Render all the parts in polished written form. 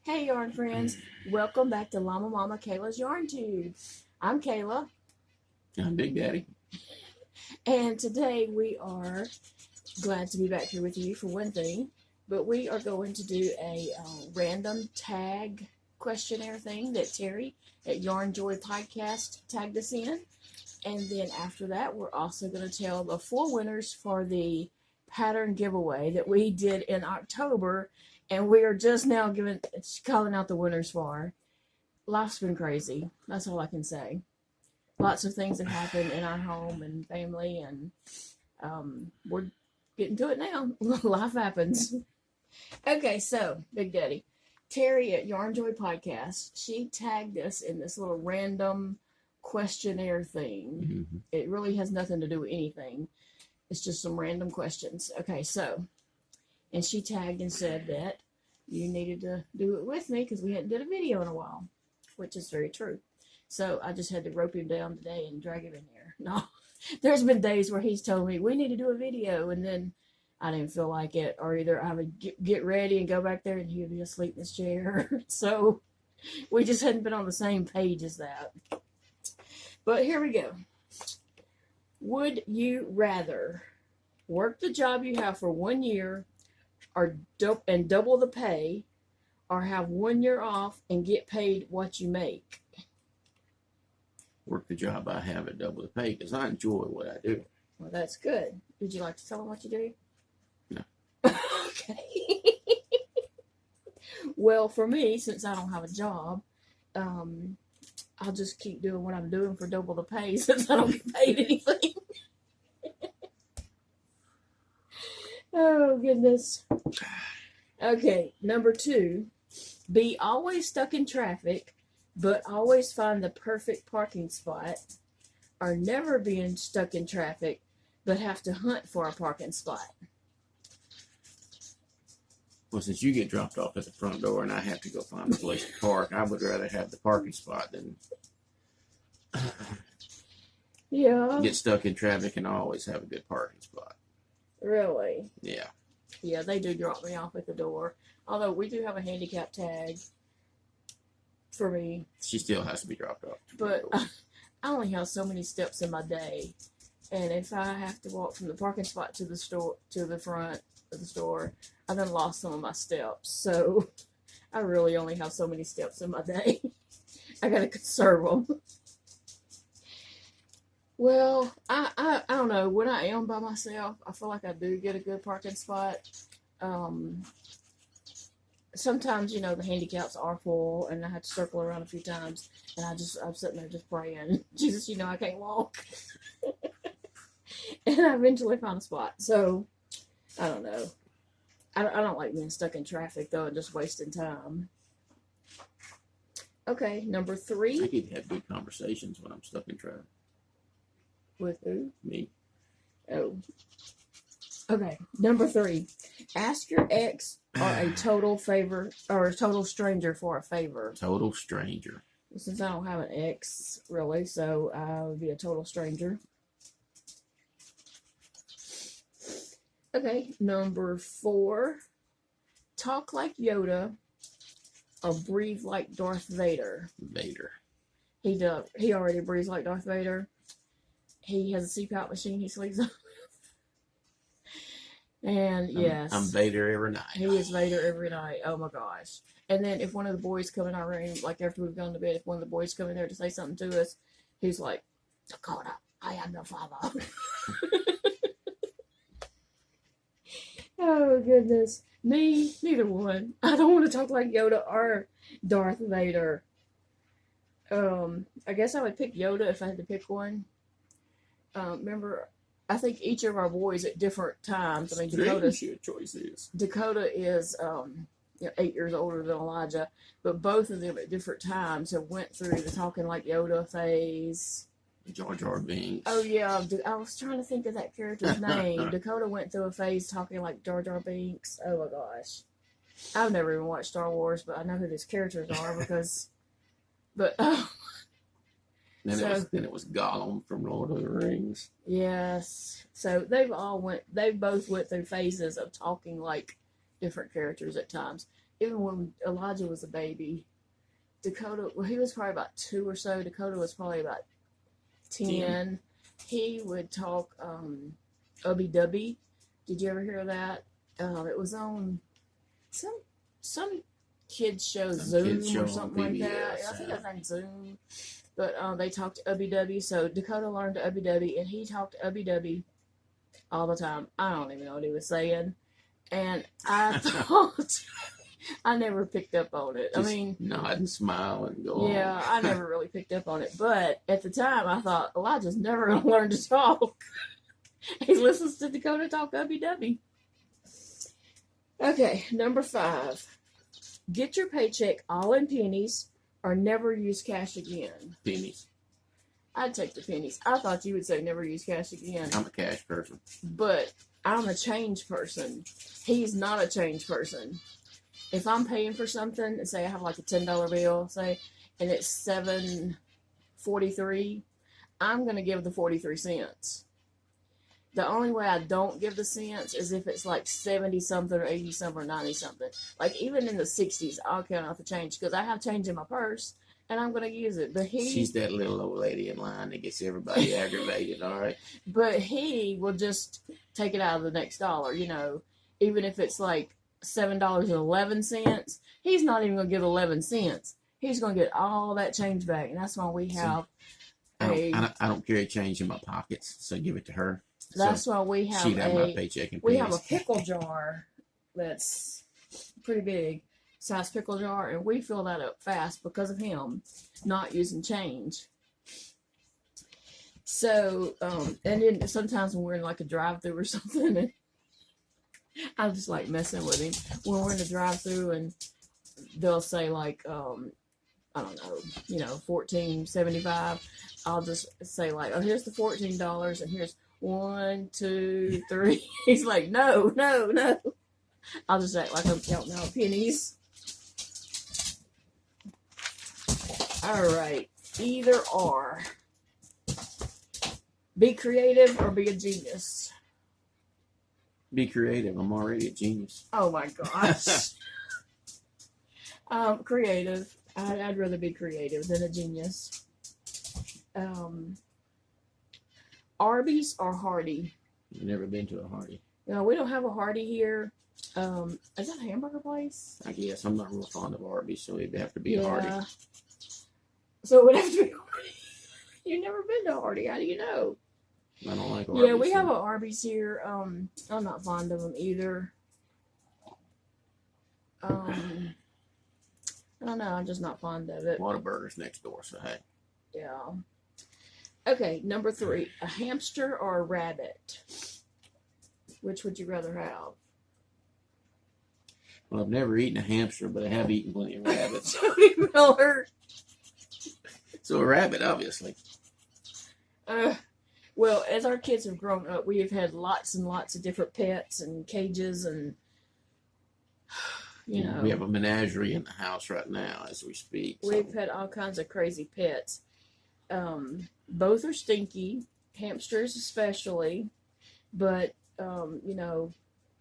Hey yarn friends, welcome back to Llama Mama Kayla's Yarn Tube. I'm Kayla. I'm Big Daddy. And today we are glad to be back here with you for one thing, but we are going to do a random tag questionnaire thing that Terry at Yarn Joy Podcast tagged us in. And then after that, we're also going to tell the 4 winners for the pattern giveaway that we did in October. And we are just now calling out the winners for. Life's been crazy. That's all I can say. Lots of things have happened in our home and family, and we're getting to it now. Life happens. Okay, so, Big Daddy, Terry at Yarn Joy Podcast, she tagged us in this little random questionnaire thing. Mm-hmm. It really has nothing to do with anything. It's just some random questions. Okay, so, and she tagged and said that you needed to do it with me because we hadn't did a video in a while, which is very true. So I just had to rope him down today and drag him in here. No, there's been days where he's told me we need to do a video, and then I didn't feel like it, or either I would get ready and go back there and he would be asleep in his chair. So we just hadn't been on the same page as that. But here we go. Would you rather work the job you have for 1 year and double the pay, or have 1 year off and get paid what you make? Work the job I have at double the pay because I enjoy what I do. Well, that's good. Would you like to tell them what you do? No. Okay. Well, for me, since I don't have a job, I'll just keep doing what I'm doing for double the pay since I don't get paid anything. Oh, goodness. Okay, number 2. Be always stuck in traffic, but always find the perfect parking spot, or never being stuck in traffic, but have to hunt for a parking spot. Well, since you get dropped off at the front door and I have to go find a place to park, I would rather have the parking spot than get stuck in traffic and always have a good parking spot. Really? Yeah. Yeah, they do drop me off at the door. Although we do have a handicap tag for me. She still has to be dropped off. But I only have so many steps in my day. And if I have to walk from the parking spot to the store, to the front of the store, I done lost some of my steps. So I really only have so many steps in my day. I gotta conserve them. Well, I don't know. When I am by myself, I feel like I do get a good parking spot. Sometimes, the handicaps are full, and I have to circle around a few times, and I'm sitting there just praying, Jesus, I can't walk. And I eventually found a spot. So, I don't know. I don't like being stuck in traffic, though, and just wasting time. Okay, number 3. I can have good conversations when I'm stuck in traffic. With who? Me. Oh. Okay, number 3. Ask your ex or a total favor or a total stranger for a favor. Total stranger. Since I don't have an ex, really, so I would be a total stranger. Okay, number 4. Talk like Yoda or breathe like Darth Vader. Vader. He already breathes like Darth Vader. He has a CPAP machine he sleeps on. And yes. I'm Vader every night. He is Vader every night. Oh my gosh. And then if one of the boys come in our room, like after we've gone to bed, if one of the boys come in there to say something to us, he's like, Dakota, I am the father. Oh goodness. Me, neither one. I don't want to talk like Yoda or Darth Vader. I guess I would pick Yoda if I had to pick one. Remember, I think each of our boys at different times. I mean, Dakota is 8 years older than Elijah, but both of them at different times have went through the talking like Yoda phase. Jar Jar Binks. Oh yeah, I was trying to think of that character's name. Dakota went through a phase talking like Jar Jar Binks. Oh my gosh, I've never even watched Star Wars, but I know who these characters are because. But Then it was Gollum from Lord of the Rings. Yes. So they both went through phases of talking like different characters at times. even when Elijah was a baby, Dakota, well, he was probably about 2 or so. Dakota was probably about 10. He would talk Ubby Dubby. Did you ever hear that? It was on some kids show, Zoom show or something like PBS, that. I think that's on Zoom. But they talked Ubby Dubby. So Dakota learned Ubby Dubby, and he talked Ubby Dubby all the time. I don't even know what he was saying. And I thought, I never picked up on it. Just I mean, nod and smile and go on. yeah, I never really picked up on it. But at the time, I thought, Elijah's never going to learn to talk. He listens to Dakota talk Ubby Dubby. Okay, number 5. Get your paycheck all in pennies or never use cash again. Pennies. I'd take the pennies. I thought you would say never use cash again. I'm a cash person. But I'm a change person. He's not a change person. If I'm paying for something, say I have like a $10 bill, say, and it's $7.43, I'm going to give the 43 cents. The only way I don't give the cents is if it's like 70 something or 80 something or 90 something. Like even in the 60s, I'll count out the change because I have change in my purse and I'm going to use it. But She's that little old lady in line that gets everybody aggravated, all right? But he will just take it out of the next dollar, you know, even if it's like $7.11, he's not even going to give 11 cents. He's going to get all that change back. And that's why we have I don't carry change in my pockets, so give it to her. That's why we have she'd have my paycheck and we pennies. have a pickle jar that's pretty big, size pickle jar, and we fill that up fast because of him not using change. So, and then sometimes when we're in like a drive-through or something, and I just like messing with him. When we're in the drive-through and they'll say like, I don't know, you know, $14.75. I'll just say like, oh, here's the $14 and here's 1, 2, 3. He's like, no. I'll just act like I'm counting out pennies. All right, either or. Be creative or be a genius. Be creative. I'm already a genius. Oh my gosh. Creative. I'd rather be creative than a genius. Arbys or Hardee? I've never been to a Hardee. No, we don't have a Hardee here. Is that a hamburger place? I guess I'm not real fond of Arbys, so it'd have to be a Hardee. So it would have to be Hardee. You've never been to Hardee. How do you know? I don't like Arbys. Yeah, we have a Arbys here. I'm not fond of them either. I don't know. I'm just not fond of it. Whataburger's next door, so hey. Yeah. Okay, number 3. A hamster or a rabbit? Which would you rather have? Well, I've never eaten a hamster, but I have eaten plenty of rabbits. Tony Miller. So a rabbit, obviously. Well, as our kids have grown up, we have had lots and lots of different pets and cages and, you know. We have a menagerie in the house right now as we speak. So. We've had all kinds of crazy pets. Both are stinky, hamsters especially, but, you know,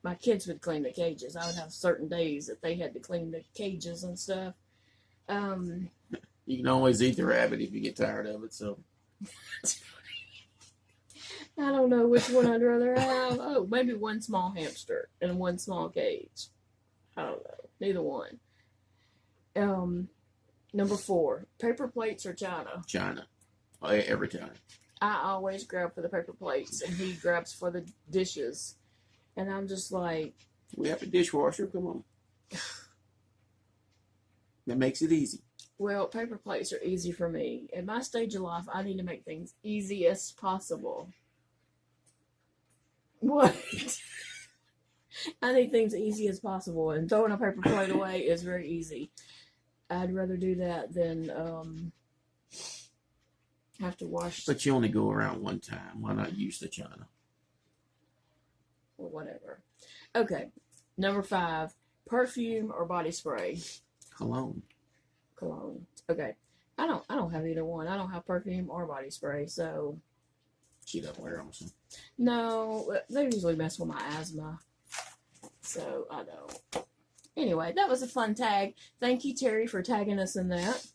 my kids would clean the cages. I would have certain days that they had to clean the cages and stuff. You can always eat the rabbit if you get tired of it, so. I don't know which one I'd rather have. Oh, maybe one small hamster and one small cage. I don't know. Neither one. Number 4, paper plates or china? China. Every time. I always grab for the paper plates, and he grabs for the dishes. And I'm just like... We have a dishwasher. Come on. That makes it easy. Well, paper plates are easy for me. At my stage of life, I need to make things easy as possible. What? I need things easy as possible, and throwing a paper plate away is very easy. I'd rather do that than have to wash. But you only go around one time. Why not use the china? Or whatever. Okay, number 5, perfume or body spray? Cologne. Okay, I don't have either one. I don't have perfume or body spray, so. She doesn't wear them. So. No, they usually mess with my asthma, so I don't. Anyway, that was a fun tag. Thank you, Terry, for tagging us in that.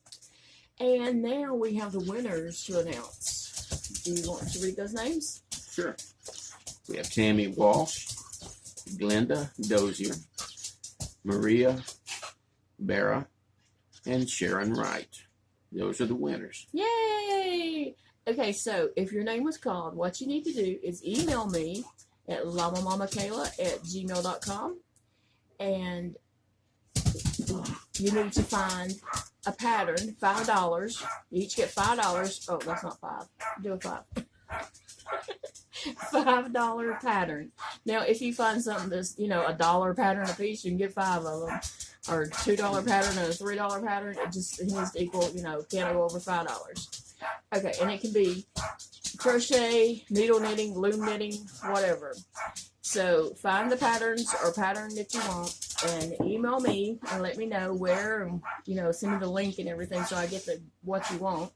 And now we have the winners to announce. Do you want to read those names? Sure. We have Tammy Walsh, Glenda Dozier, Maria Barra, and Sharon Wright. Those are the winners. Yay! Okay, so if your name was called, what you need to do is email me at llamamakayla@gmail.com, and you need to find a pattern, $5. You each get $5. Oh, that's not 5. Do a 5. $5 pattern. Now, if you find something that's, $1 pattern a piece, you can get 5 of them. Or $2 pattern and a $3 pattern. It needs to equal, can't go over $5. Okay, and it can be crochet, needle knitting, loom knitting, whatever. So find the patterns or pattern that you want and email me and let me know where, and send me the link and everything so I get what you want.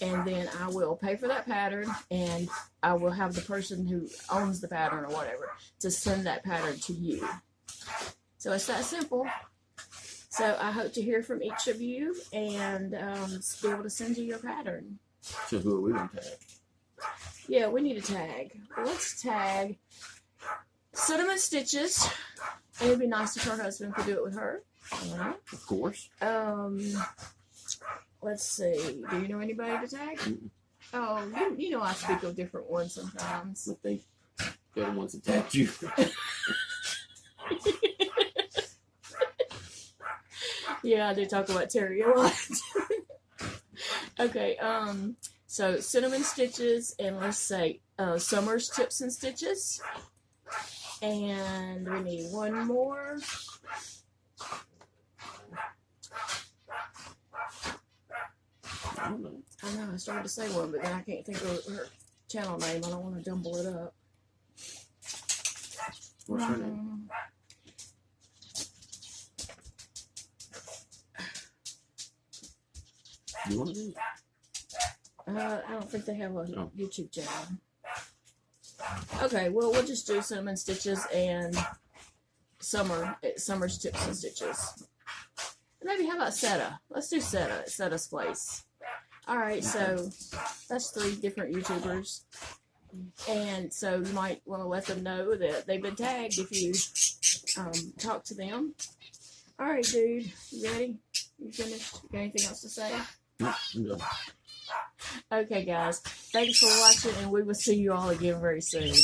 And then I will pay for that pattern, and I will have the person who owns the pattern or whatever to send that pattern to you. So it's that simple. So I hope to hear from each of you and be able to send you your pattern. So who are we going to tag? Yeah, we need a tag. Let's tag Cinnamon Stitches. And it'd be nice if her husband could do it with her. Of course. Let's see. Do you know anybody to tag? Mm-mm. Oh, I speak of different ones sometimes. But they're the ones that tagged you. Yeah, I do talk about Terry a lot. Okay, so Cinnamon Stitches, and let's say Summer's Tips and Stitches. And we need one more. I don't know. I know, I started to say one, but then I can't think of her channel name. I don't want to jumble it up. What's her name? You want to do it? I don't think they have a YouTube channel. Okay, well, we'll just do Cinnamon Stitches and Summer's Tips and Stitches. And maybe how about Seta? Let's do Seta at Seta's Place. All right, so that's 3 different YouTubers. And so you might want to let them know that they've been tagged if you talk to them. All right, dude, you ready? You finished? You got anything else to say? No. Okay, guys. Thanks for watching, and we will see you all again very soon.